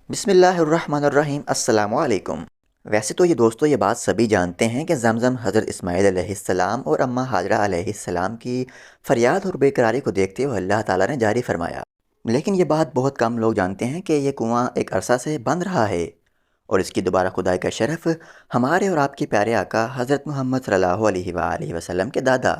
بسم اللہ الرحمن الرحیم السلام علیکم۔ ویسے تو یہ بات سبھی جانتے ہیں کہ زمزم حضرت اسماعیل علیہ السلام اور اماں ہاجرہ علیہ السلام کی فریاد اور بے قراری کو دیکھتے ہوئے اللہ تعالیٰ نے جاری فرمایا، لیکن یہ بات بہت کم لوگ جانتے ہیں کہ یہ کنواں ایک عرصہ سے بند رہا ہے اور اس کی دوبارہ کھدائی کا شرف ہمارے اور آپ کے پیارے آقا حضرت محمد صلی اللہ علیہ وآلہ وسلم کے دادا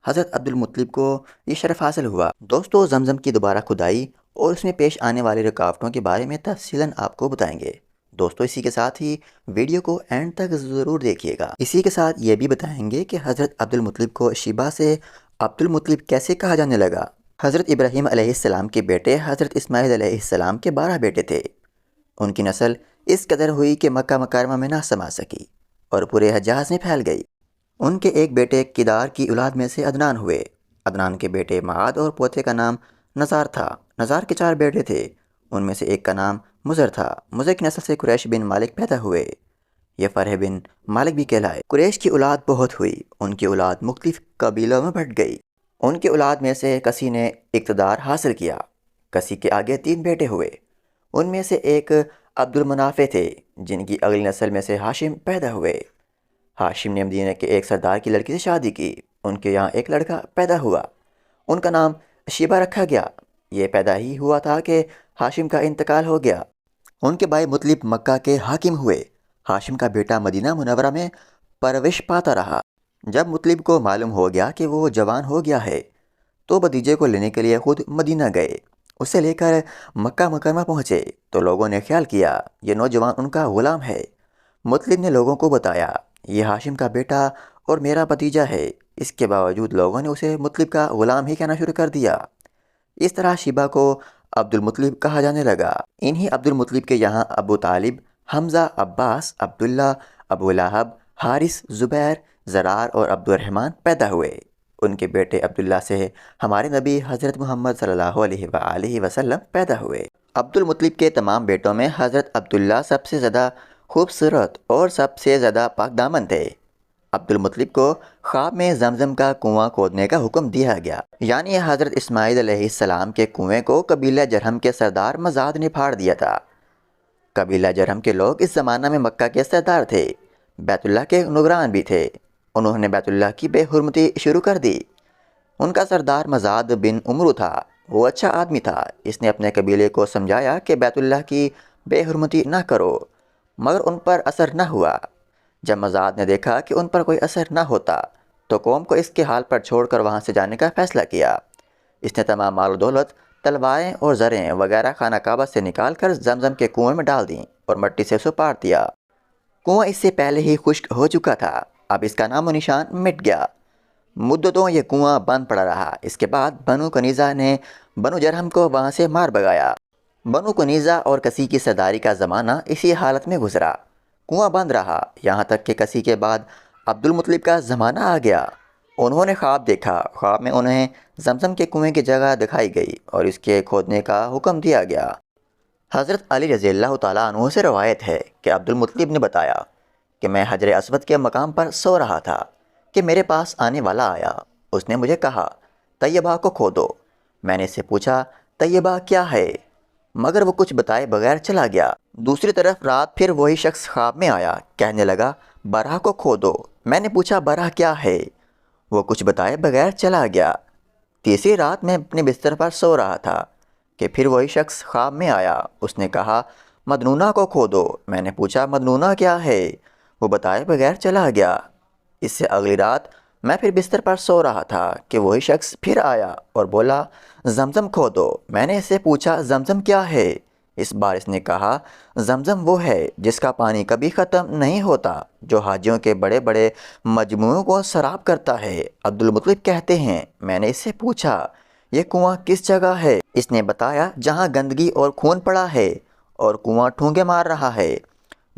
حضرت عبد المطلب کو یہ شرف حاصل ہوا۔ دوستو، زمزم کی دوبارہ کھدائی اور اس میں پیش آنے والی رکاوٹوں کے بارے میں تفصیلاً آپ کو بتائیں گے۔ دوستو، اسی کے ساتھ ہی ویڈیو کو اینڈ تک ضرور دیکھیے گا۔ اسی کے ساتھ یہ بھی بتائیں گے کہ حضرت عبد المطلب کو شیبہ سے عبد المطلب کیسے کہا جانے لگا۔ حضرت ابراہیم علیہ السلام کے بیٹے حضرت اسماعیل علیہ السلام کے 12 بیٹے تھے۔ ان کی نسل اس قدر ہوئی کہ مکہ مکرمہ میں نہ سما سکی اور پورے حجاز میں پھیل گئی۔ ان کے ایک بیٹے کدار کی اولاد میں سے عدنان ہوئے۔ عدنان کے بیٹے معاد اور پوتے کا نام نزار تھا۔ نزار کے 4 بیٹے تھے، ان میں سے ایک کا نام مضر تھا۔ مضر کی نسل سے قریش بن مالک پیدا ہوئے، یہ فرح بن مالک بھی کہلائے۔ قریش کی اولاد بہت ہوئی، ان کی اولاد مختلف قبیلوں میں بٹ گئی۔ ان کی اولاد میں سے کسی نے اقتدار حاصل کیا۔ کسی کے آگے 3 بیٹے ہوئے، ان میں سے ایک عبد المنافع تھے، جن کی اگلی نسل میں سے ہاشم پیدا ہوئے۔ ہاشم نے مدینہ کے ایک سردار کی لڑکی سے شادی کی، ان کے یہاں ایک لڑکا پیدا ہوا، ان کا نام شیبہ رکھا گیا۔ یہ پیدا ہی ہوا تھا کہ ہاشم کا انتقال ہو گیا۔ ان کے بھائی مطلب مکہ کے حاکم ہوئے۔ ہاشم کا بیٹا مدینہ منورہ میں پرورش پاتا رہا۔ جب مطلب کو معلوم ہو گیا کہ وہ جوان ہو گیا ہے تو بھتیجے کو لینے کے لیے خود مدینہ گئے۔ اسے لے کر مکہ مکرمہ پہنچے تو لوگوں نے خیال کیا یہ نوجوان ان کا غلام ہے۔ مطلب نے لوگوں کو بتایا یہ ہاشم کا بیٹا اور میرا بھتیجا ہے۔ اس کے باوجود لوگوں نے اسے مطلب کا غلام ہی کہنا شروع کر دیا۔ اس طرح شیبہ کو عبد المطلب کہا جانے لگا۔ انہی عبد المطلب کے یہاں ابو طالب، حمزہ، عباس، عبداللہ، ابو لہب، حارث، زبیر، زرار اور عبد الرحمن پیدا ہوئے۔ ان کے بیٹے عبداللہ سے ہمارے نبی حضرت محمد صلی اللہ علیہ وآلہ وسلم پیدا ہوئے۔ عبد المطلب کے تمام بیٹوں میں حضرت عبداللہ سب سے زیادہ خوبصورت اور سب سے زیادہ پاک دامن تھے۔ عبد المطلب کو خواب میں زمزم کا کنواں کھودنے کا حکم دیا گیا، یعنی حضرت اسماعیل علیہ السلام کے کنویں کو قبیلہ جرہم کے سردار مزاد نے پھاڑ دیا تھا۔ قبیلہ جرہم کے لوگ اس زمانہ میں مکہ کے سردار تھے، بیت اللہ کے نگران بھی تھے۔ انہوں نے بیت اللہ کی بے حرمتی شروع کر دی۔ ان کا سردار مزاد بن عمرو تھا، وہ اچھا آدمی تھا۔ اس نے اپنے قبیلے کو سمجھایا کہ بیت اللہ کی بے حرمتی نہ کرو، مگر ان پر اثر نہ ہوا۔ جب مزاد نے دیکھا کہ ان پر کوئی اثر نہ ہوتا تو قوم کو اس کے حال پر چھوڑ کر وہاں سے جانے کا فیصلہ کیا۔ اس نے تمام مال و دولت، تلواریں اور زریں وغیرہ خانہ کعبہ سے نکال کر زمزم کے کنویں میں ڈال دیں اور مٹی سے اسے پاٹ دیا۔ کنواں اس سے پہلے ہی خشک ہو چکا تھا، اب اس کا نام و نشان مٹ گیا۔ مدتوں یہ کنواں بند پڑا رہا۔ اس کے بعد بنو کنیزہ نے بنو جرہم کو وہاں سے مار بھگایا۔ بنو کنیزہ اور کسی کی سرداری کا زمانہ اسی حالت میں گزرا، کنواں بند رہا، یہاں تک کہ کسی کے بعد عبد المطلب کا زمانہ آ گیا۔ انہوں نے خواب دیکھا، خواب میں انہیں زمزم کے کنویں کی جگہ دکھائی گئی اور اس کے کھودنے کا حکم دیا گیا۔ حضرت علی رضی اللہ تعالیٰ عنہ سے روایت ہے کہ عبد المطلب نے بتایا کہ میں حجر اسود کے مقام پر سو رہا تھا کہ میرے پاس آنے والا آیا۔ اس نے مجھے کہا طیبہ کو کھودو۔ میں نے اس سے پوچھا طیبہ کیا ہے، مگر وہ کچھ بتائے بغیر چلا گیا۔ دوسری طرف رات پھر وہی شخص خواب میں آیا، کہنے لگا برہ کو کھودو۔ میں نے پوچھا برہ کیا ہے، وہ کچھ بتائے بغیر چلا گیا۔ تیسری رات میں اپنے بستر پر سو رہا تھا کہ پھر وہی شخص خواب میں آیا، اس نے کہا مدنونہ کو کھودو۔ میں نے پوچھا مدنونہ کیا ہے، وہ بتائے بغیر چلا گیا۔ اس سے اگلی رات میں پھر بستر پر سو رہا تھا کہ وہی شخص پھر آیا اور بولا زمزم کھودو۔ میں نے اس سے پوچھا زمزم کیا ہے، اس بار اس نے کہا زمزم وہ ہے جس کا پانی کبھی ختم نہیں ہوتا، جو حاجیوں کے بڑے بڑے مجموعوں کو سراب کرتا ہے۔ عبد المطلب کہتے ہیں میں نے اس سے پوچھا یہ کنواں کس جگہ ہے، اس نے بتایا جہاں گندگی اور خون پڑا ہے اور کنواں ٹھونگے مار رہا ہے۔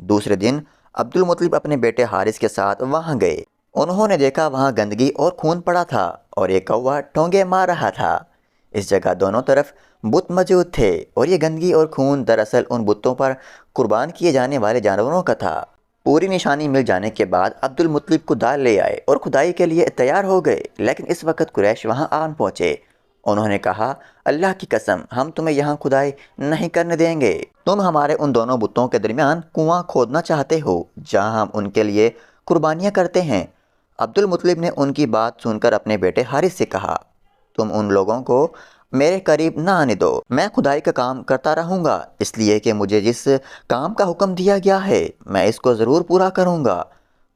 دوسرے دن عبد المطلب اپنے بیٹے حارث کے ساتھ وہاں گئے۔ انہوں نے دیکھا وہاں گندگی اور خون پڑا تھا اور ایک کوا ٹھونگے مار رہا تھا۔ اس جگہ دونوں طرف بت موجود تھے اور یہ گندگی اور خون دراصل ان بتوں پر قربان کیے جانے والے جانوروں کا تھا۔ پوری نشانی مل جانے کے بعد عبد المطلب کو دال لے آئے اور کھدائی کے لیے تیار ہو گئے، لیکن اس وقت قریش وہاں آن پہنچے انہوں نے کہا اللہ کی قسم ہم تمہیں یہاں کھدائی نہیں کرنے دیں گے، تم ہمارے ان دونوں بتوں کے درمیان کنواں کھودنا چاہتے ہو جہاں ہم ان کے لیے قربانیاں کرتے ہیں۔ عبد المطلب نے ان کی بات سن کر اپنے بیٹے حارث سے کہا تم ان لوگوں کو میرے قریب نہ آنے دو، میں کھدائی کا کام کرتا رہوں گا، اس لیے کہ مجھے جس کام کا حکم دیا گیا ہے میں اس کو ضرور پورا کروں گا۔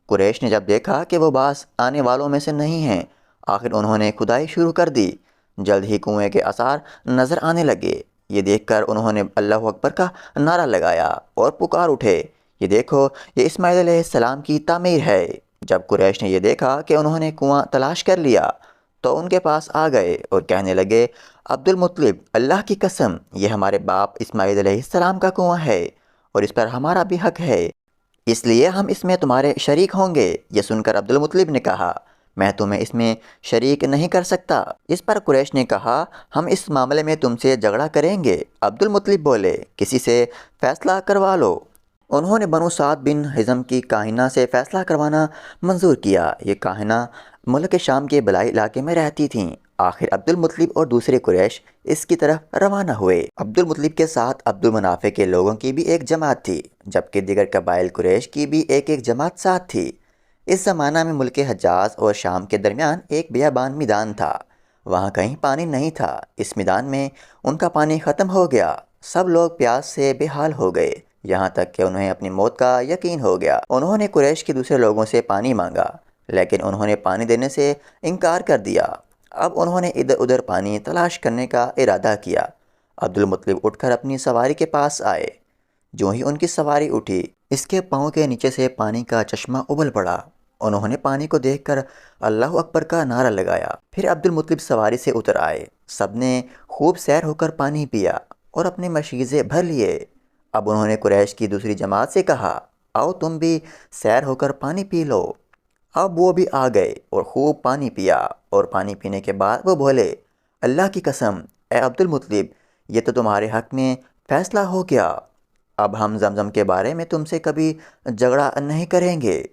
قریش نے جب دیکھا کہ وہ باز آنے والوں میں سے نہیں ہیں، آخر انہوں نے کھدائی شروع کر دی۔ جلد ہی کنویں کے آثار نظر آنے لگے۔ یہ دیکھ کر انہوں نے اللہ اکبر کا نعرہ لگایا اور پکار اٹھے، یہ دیکھو یہ اسماعیل علیہ السلام کی تعمیر ہے۔ جب قریش نے یہ دیکھا کہ انہوں نے کنواں تلاش کر لیا تو ان کے پاس آ گئے اور کہنے لگے عبد المطلب اللہ کی قسم یہ ہمارے باپ اسماعیل علیہ السلام کا کنواں ہے اور اس پر ہمارا بھی حق ہے، اس لیے ہم اس میں تمہارے شریک ہوں گے۔ یہ سن کر عبد المطلب نے کہا میں تمہیں اس میں شریک نہیں کر سکتا۔ اس پر قریش نے کہا ہم اس معاملے میں تم سے جھگڑا کریں گے۔ عبد المطلب بولے کسی سے فیصلہ کروا لو۔ انہوں نے بنو سعد بن حزم کی کاہنہ سے فیصلہ کروانا منظور کیا۔ یہ کاہنہ ملک شام کے بلائی علاقے میں رہتی تھیں۔ آخر عبد المطلب اور دوسرے قریش اس کی طرف روانہ ہوئے۔ عبد المطلب کے ساتھ عبد المناف کے لوگوں کی بھی ایک جماعت تھی، جبکہ دیگر قبائل قریش کی بھی ایک جماعت ساتھ تھی۔ اس زمانہ میں ملک حجاز اور شام کے درمیان ایک بیابان میدان تھا، وہاں کہیں پانی نہیں تھا۔ اس میدان میں ان کا پانی ختم ہو گیا، سب لوگ پیاس سے بے حال ہو گئے، یہاں تک کہ انہیں اپنی موت کا یقین ہو گیا۔ انہوں نے قریش کے دوسرے لوگوں سے پانی مانگا لیکن انہوں نے پانی دینے سے انکار کر دیا۔ اب انہوں نے ادھر ادھر پانی تلاش کرنے کا ارادہ کیا۔ عبد المطلب اٹھ کر اپنی سواری کے پاس آئے۔ جو ہی ان کی سواری اٹھی اس کے پاؤں کے نیچے سے پانی کا چشمہ ابل پڑا۔ انہوں نے پانی کو دیکھ کر اللہ اکبر کا نعرہ لگایا۔ پھر عبد المطلب سواری سے اتر آئے، سب نے خوب سیر ہو کر پانی پیا اور اپنے مشیزے بھر لیے۔ اب انہوں نے قریش کی دوسری جماعت سے کہا آؤ تم بھی سیر ہو کر پانی پی لو۔ اب وہ بھی آ گئے اور خوب پانی پیا، اور پانی پینے کے بعد وہ بولے اللہ کی قسم اے عبد المطلب یہ تو تمہارے حق میں فیصلہ ہو گیا، اب ہم زمزم کے بارے میں تم سے کبھی جھگڑا نہیں کریں گے۔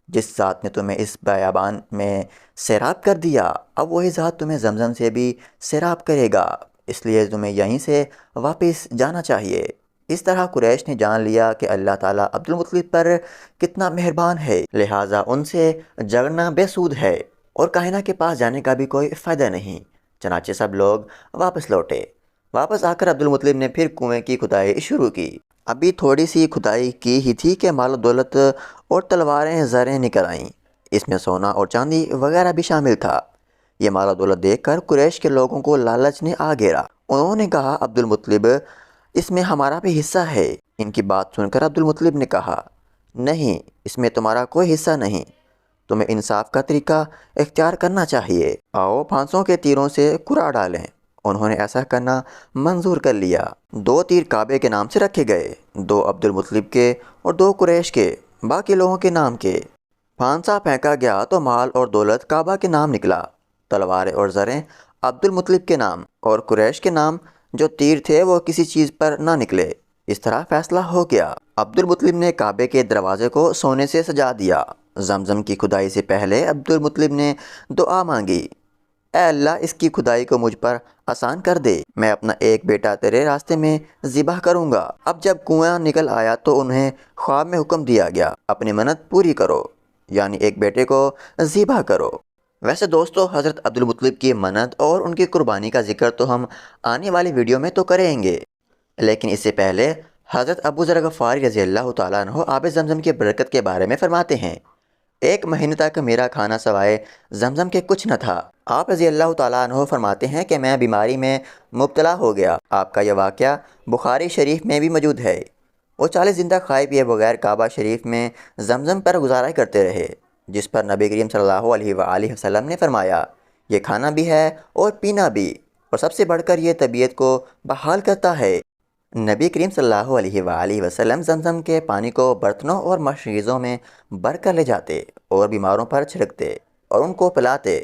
جس ذات نے تمہیں اس بیابان میں سیراب کر دیا اب وہی ذات تمہیں زمزم سے بھی سیراب کرے گا، اس لیے تمہیں یہیں سے واپس جانا چاہیے۔ اس طرح قریش نے جان لیا کہ اللہ تعالیٰ عبد المطلب پر کتنا مہربان ہے، لہٰذا ان سے جھگڑنا بے سود ہے اور کاہنہ کے پاس جانے کا بھی کوئی فائدہ نہیں۔ چنانچہ سب لوگ واپس لوٹے۔ واپس آ کر عبد المطلب نے پھر کنویں کی کھدائی شروع کی۔ ابھی تھوڑی سی کھدائی کی ہی تھی کہ مال و دولت اور تلواریں زریں نکل آئیں، اس میں سونا اور چاندی وغیرہ بھی شامل تھا۔ یہ مال و دولت دیکھ کر قریش کے لوگوں کو لالچ نے آ گھیرا۔ انہوں نے کہا عبد المطلب اس میں ہمارا بھی حصہ ہے۔ ان کی بات سن کر عبد المطلب نے کہا نہیں، اس میں تمہارا کوئی حصہ نہیں، تمہیں انصاف کا طریقہ اختیار کرنا چاہیے، آؤ پھانسوں کے تیروں سے کرا ڈالیں۔ انہوں نے ایسا کرنا منظور کر لیا۔ 2 تیر کعبے کے نام سے رکھے گئے، 2 عبد المطلب کے اور 2 قریش کے، باقی لوگوں کے نام کے۔ پھانسا پھینکا گیا تو مال اور دولت کعبہ کے نام نکلا، تلواریں اور زریں عبد المطلب کے نام، اور قریش کے نام جو تیر تھے وہ کسی چیز پر نہ نکلے۔ اس طرح فیصلہ ہو گیا۔ عبد المطلب نے کعبے کے دروازے کو سونے سے سجا دیا۔ زمزم کی کھدائی سے پہلے عبد المطلب نے دعا مانگی اے اللہ اس کی کھدائی کو مجھ پر آسان کر دے، میں اپنا ایک بیٹا تیرے راستے میں ذبح کروں گا۔ اب جب کنواں نکل آیا تو انہیں خواب میں حکم دیا گیا اپنی منت پوری کرو، یعنی ایک بیٹے کو ذبح کرو۔ ویسے دوستو حضرت عبد المطلب کی منت اور ان کی قربانی کا ذکر تو ہم آنے والی ویڈیو میں تو کریں گے، لیکن اس سے پہلے حضرت ابو ذر غفاری رضی اللہ تعالیٰ عنہ آب زمزم کی برکت کے بارے میں فرماتے ہیں 1 مہینے تک میرا کھانا سوائے زمزم کے کچھ نہ تھا۔ آپ رضی اللہ تعالیٰ عنہ فرماتے ہیں کہ میں بیماری میں مبتلا ہو گیا۔ آپ کا یہ واقعہ بخاری شریف میں بھی موجود ہے۔ وہ 40 دن تک کھائے پیے بغیر کعبہ شریف میں زمزم پر گزارا کرتے رہے، جس پر نبی کریم صلی اللہ علیہ وآلہ وسلم نے فرمایا یہ کھانا بھی ہے اور پینا بھی، اور سب سے بڑھ کر یہ طبیعت کو بحال کرتا ہے۔ نبی کریم صلی اللہ علیہ وآلہ وسلم زمزم کے پانی کو برتنوں اور مشریزوں میں بھر کر لے جاتے اور بیماروں پر چھڑکتے اور ان کو پلاتے،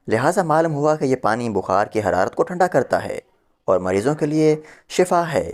لہٰذا معلوم ہوا کہ یہ پانی بخار کی حرارت کو ٹھنڈا کرتا ہے اور مریضوں کے لیے شفا ہے۔